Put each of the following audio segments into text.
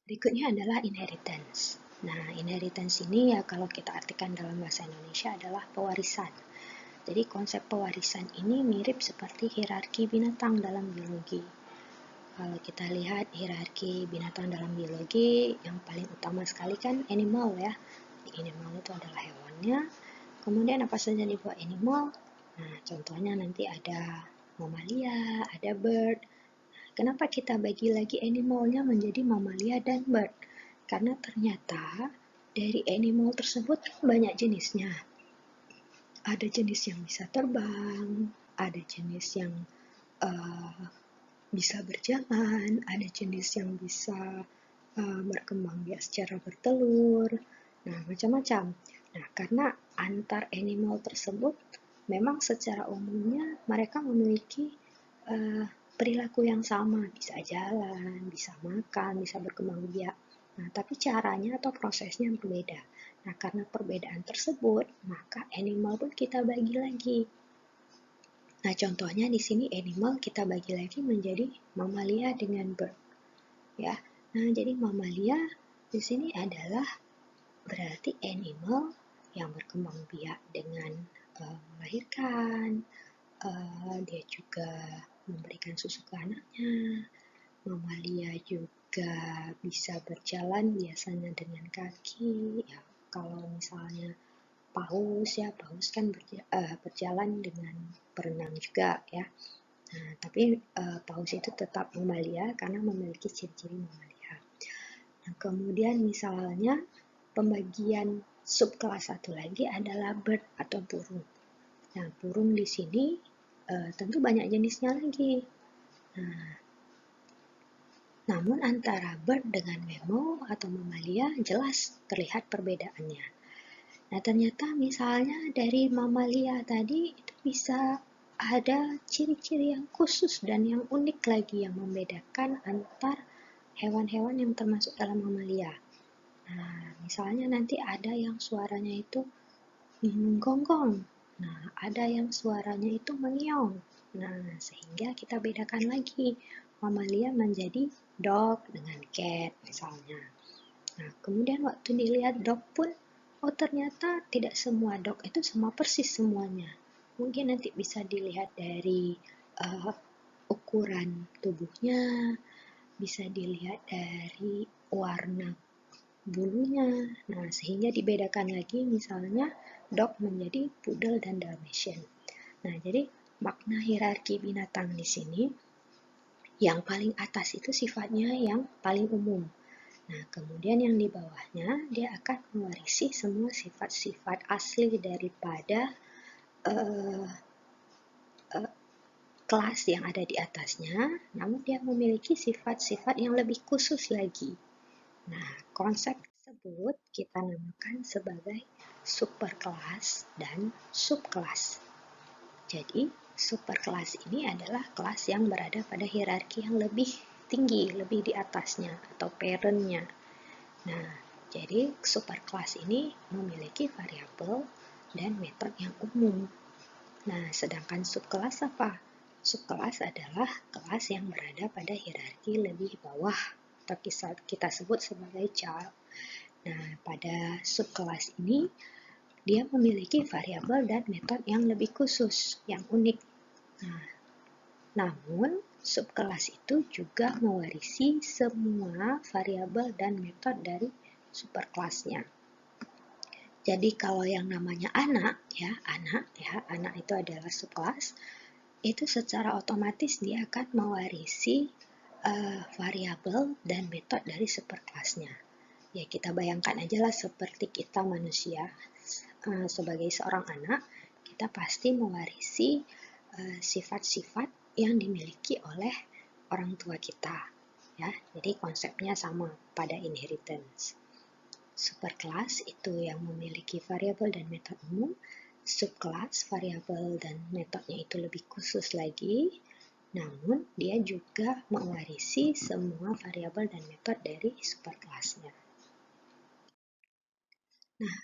Berikutnya adalah inheritance. Nah, inheritance ini ya kalau kita artikan dalam bahasa Indonesia adalah pewarisan. Jadi konsep pewarisan ini mirip seperti hierarki binatang dalam biologi. Kalau kita lihat hierarki binatang dalam biologi, yang paling utama sekali kan animal ya. Animal itu adalah hewannya. Kemudian apa saja dibuat animal? Nah, contohnya nanti ada mamalia, ada bird. Kenapa kita bagi lagi animalnya menjadi mamalia dan bird? Karena ternyata dari animal tersebut banyak jenisnya. Ada jenis yang bisa terbang, ada jenis yang uh, bisa berjalan, ada jenis yang bisa berkembang biak secara bertelur, nah macam-macam. Nah, karena antar animal tersebut memang secara umumnya mereka memiliki perilaku yang sama, bisa jalan, bisa makan, bisa berkembang biak. Nah, tapi caranya atau prosesnya berbeda. Nah, karena perbedaan tersebut, maka animal pun kita bagi lagi. Nah, contohnya di sini animal kita bagi lagi menjadi mamalia dengan bird. Ya. Nah, jadi mamalia di sini adalah berarti animal yang berkembang biak dengan melahirkan, dia juga memberikan susu ke anaknya. Mamalia juga bisa berjalan biasanya dengan kaki. Ya, kalau misalnya paus ya, paus kan berjalan dengan berenang juga ya. Nah, tapi paus itu tetap mamalia karena memiliki ciri-ciri mamalia. Nah, kemudian misalnya pembagian subkelas satu lagi adalah bird atau burung. Nah, burung di sini tentu banyak jenisnya lagi. Nah, namun antara bird dengan mammal atau mamalia jelas terlihat perbedaannya. Nah, ternyata misalnya dari mamalia tadi itu bisa ada ciri-ciri yang khusus dan yang unik lagi yang membedakan antar hewan-hewan yang termasuk dalam mamalia. Nah, misalnya nanti ada yang suaranya itu gonggong. Nah, ada yang suaranya itu mengiong. Nah, sehingga kita bedakan lagi mamalia menjadi dog dengan cat misalnya. Nah, kemudian waktu dilihat dog pun, oh ternyata tidak semua dog itu sama persis semuanya. Mungkin nanti bisa dilihat dari ukuran tubuhnya, bisa dilihat dari warna bulunya. Nah, sehingga dibedakan lagi misalnya dog menjadi poodle dan dalmatian. Nah, jadi makna hierarki binatang di sini yang paling atas itu sifatnya yang paling umum. Nah, kemudian yang di bawahnya dia akan mewarisi semua sifat-sifat asli daripada uh, uh, kelas yang ada di atasnya, namun dia memiliki sifat-sifat yang lebih khusus lagi. Nah, konsep tersebut kita namakan sebagai superkelas dan subkelas. Jadi, superkelas ini adalah kelas yang berada pada hierarki yang lebih tinggi, lebih di atasnya atau parent-nya. Nah, jadi superkelas ini memiliki variabel dan metode yang umum. Nah, sedangkan subkelas apa? Subkelas adalah kelas yang berada pada hierarki lebih bawah atau kita sebut sebagai child. Nah, pada subkelas ini dia memiliki variabel dan metode yang lebih khusus, yang unik. Nah, namun subkelas itu juga mewarisi semua variabel dan metode dari superkelasnya. Jadi kalau yang namanya anak itu adalah subkelas, itu secara otomatis dia akan mewarisi variabel dan metode dari superkelasnya. Ya, kita bayangkan aja lah seperti kita manusia sebagai seorang anak, kita pasti mewarisi sifat-sifat yang dimiliki oleh orang tua kita. Ya, jadi konsepnya sama pada inheritance. Superkelas itu yang memiliki variabel dan metode umum, subkelas variabel dan metodenya itu lebih khusus lagi, namun dia juga mewarisi semua variabel dan metode dari superkelasnya. Nah,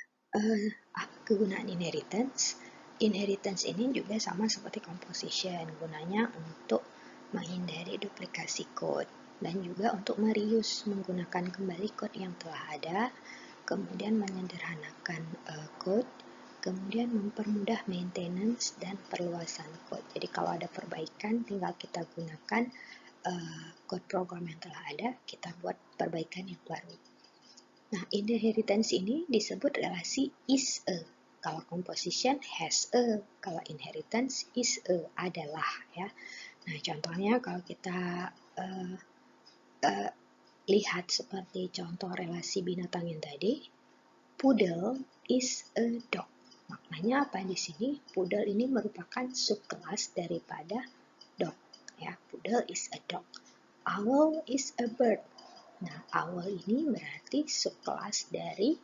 apa kegunaan inheritance? Inheritance ini juga sama seperti composition, gunanya untuk menghindari duplikasi kode. dan juga untuk mereuse, menggunakan kembali code yang telah ada, kemudian menyederhanakan code, kemudian mempermudah maintenance dan perluasan code. Jadi kalau ada perbaikan, tinggal kita gunakan code program yang telah ada, kita buat perbaikan yang baru. Nah, inheritance ini disebut relasi is a. Kalau composition has a, kalau inheritance is a, adalah ya. Nah, contohnya kalau kita lihat seperti contoh relasi binatang yang tadi, poodle is a dog. Maknanya apa di sini? Poodle ini merupakan subkelas daripada dog. Ya, poodle is a dog. Owl is a bird. Nah, owl ini berarti subkelas dari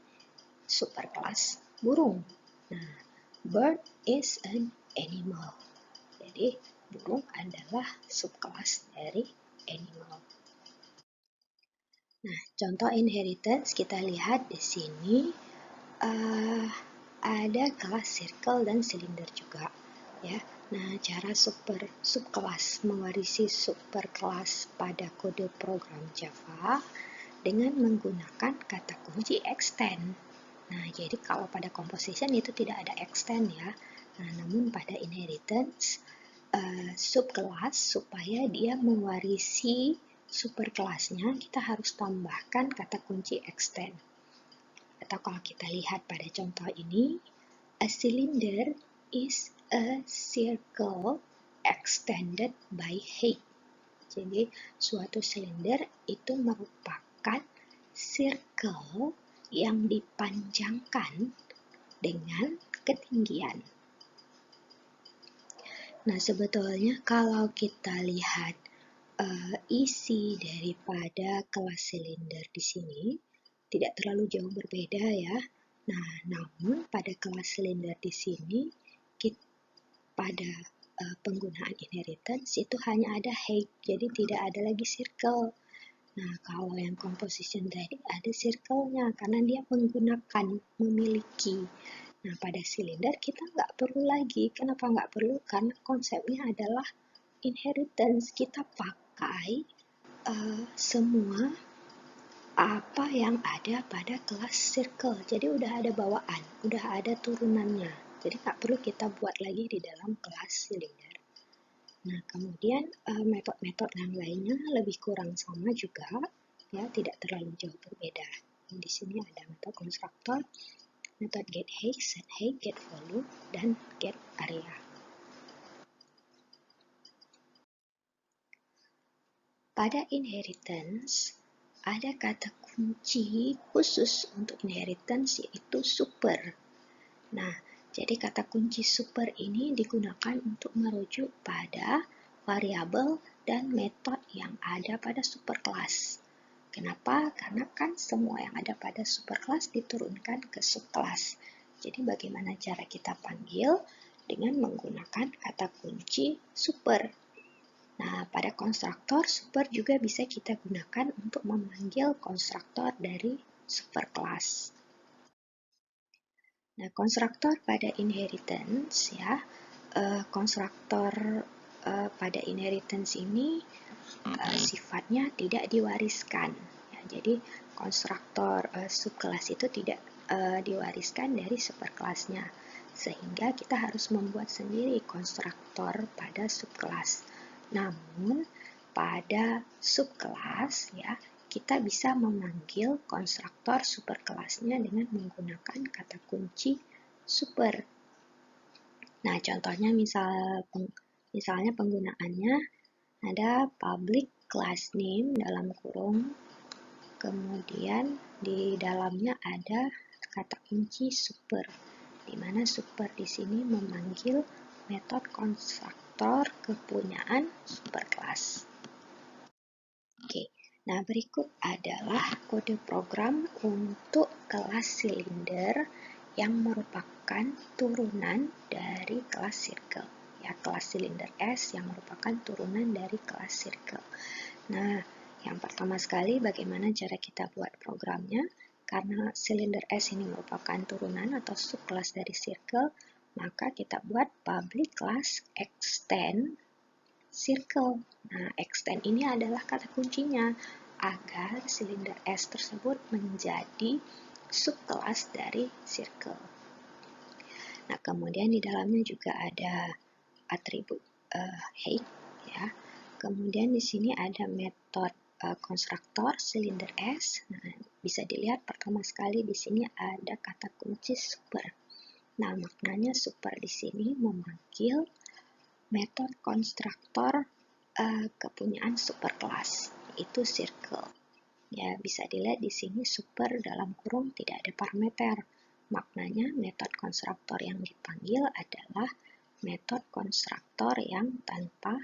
superkelas burung. Nah, bird is an animal. Jadi, burung adalah subkelas dari animal. Nah, contoh inheritance kita lihat di sini ada kelas circle dan cylinder juga, ya. Nah, cara subkelas mewarisi superkelas pada kode program Java dengan menggunakan kata kunci extend. Nah, jadi kalau pada composition itu tidak ada extend ya. Nah, namun pada inheritance subkelas supaya dia mewarisi superkelasnya, kita harus tambahkan kata kunci extend. Atau kalau kita lihat pada contoh ini, a cylinder is a circle extended by height. Jadi, suatu silinder itu merupakan circle yang dipanjangkan dengan ketinggian. Nah, sebetulnya kalau kita lihat isi daripada kelas silinder di sini tidak terlalu jauh berbeda ya. Nah, namun pada kelas silinder di sini pada penggunaan inheritance itu hanya ada height, jadi tidak ada lagi circle. Nah, kalau yang composition tadi ada circle-nya karena dia menggunakan, memiliki. Nah, pada silinder kita nggak perlu lagi. Kenapa nggak perlu? Karena konsepnya adalah inheritance. Kita pakai semua apa yang ada pada kelas circle. Jadi udah ada bawaan, udah ada turunannya. Jadi nggak perlu kita buat lagi di dalam kelas silinder. Nah, kemudian metode-metode yang lainnya lebih kurang sama juga, ya tidak terlalu jauh berbeda. Di sini ada metode konstruktor, metode get height, set height, get volume, dan get area. Pada inheritance, ada kata kunci khusus untuk inheritance yaitu super. Nah, jadi kata kunci super ini digunakan untuk merujuk pada variabel dan metode yang ada pada superkelas. Kenapa? Karena kan semua yang ada pada superkelas diturunkan ke subkelas. Jadi bagaimana cara kita panggil? Dengan menggunakan kata kunci super. Nah, pada konstruktor super juga bisa kita gunakan untuk memanggil konstruktor dari superkelas. Nah, konstruktor pada inheritance ya, konstruktor pada inheritance ini sifatnya tidak diwariskan. Ya, jadi konstruktor subkelas itu tidak diwariskan dari superkelasnya, sehingga kita harus membuat sendiri konstruktor pada subkelas. Namun pada subkelas ya kita bisa memanggil konstruktor superkelasnya dengan menggunakan kata kunci super. Nah, contohnya misalnya penggunaannya ada public class name dalam kurung, kemudian di dalamnya ada kata kunci super, di mana super di sini memanggil metode konstruktor kepunyaan superkelas. Oke. Nah, berikut adalah kode program untuk kelas silinder yang merupakan turunan dari kelas circle. Ya, kelas silinder S yang merupakan turunan dari kelas circle. Nah, yang pertama sekali bagaimana cara kita buat programnya? Karena silinder S ini merupakan turunan atau subkelas dari circle, maka kita buat public class extend circle. Nah, extend ini adalah kata kuncinya agar silinder S tersebut menjadi subkelas dari circle. Nah, kemudian di dalamnya juga ada atribut height ya. Kemudian di sini ada metode konstruktor silinder S. Nah, bisa dilihat pertama sekali di sini ada kata kunci super. Nah, maknanya super di sini memanggil metode konstruktor kepunyaan superkelas, itu circle. Ya, bisa dilihat di sini super dalam kurung tidak ada parameter. Maknanya metode konstruktor yang dipanggil adalah metode konstruktor yang tanpa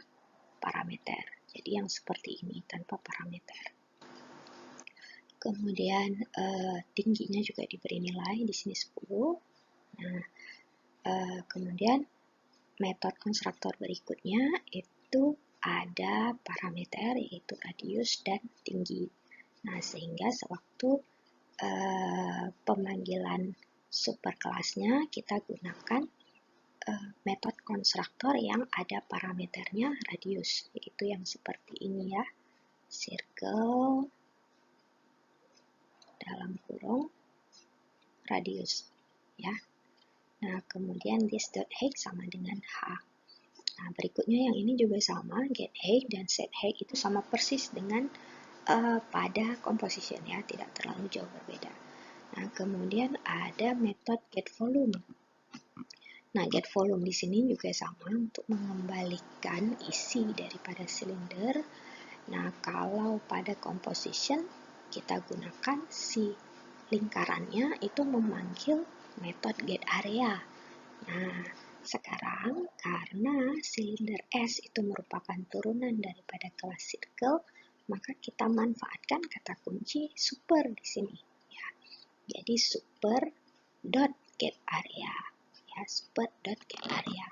parameter. Jadi yang seperti ini tanpa parameter. Kemudian tingginya juga diberi nilai di sini 10. Nah, kemudian metode konstruktor berikutnya itu ada parameter yaitu radius dan tinggi. Nah, sehingga sewaktu pemanggilan superkelasnya kita gunakan metode konstruktor yang ada parameternya radius, yaitu yang seperti ini ya, circle dalam kurung radius ya. Nah, kemudian this.height sama dengan H. Nah, berikutnya yang ini juga sama, get height dan set height itu sama persis dengan pada composition ya, tidak terlalu jauh berbeda. Nah, kemudian ada metode get volume. Nah, get volume di sini juga sama untuk mengembalikan isi daripada silinder. Nah, kalau pada composition kita gunakan si lingkarannya itu memanggil metode get area. Nah, sekarang karena silinder S itu merupakan turunan daripada kelas circle, maka kita manfaatkan kata kunci super di sini ya. Jadi super dot get area ya, super dot get area.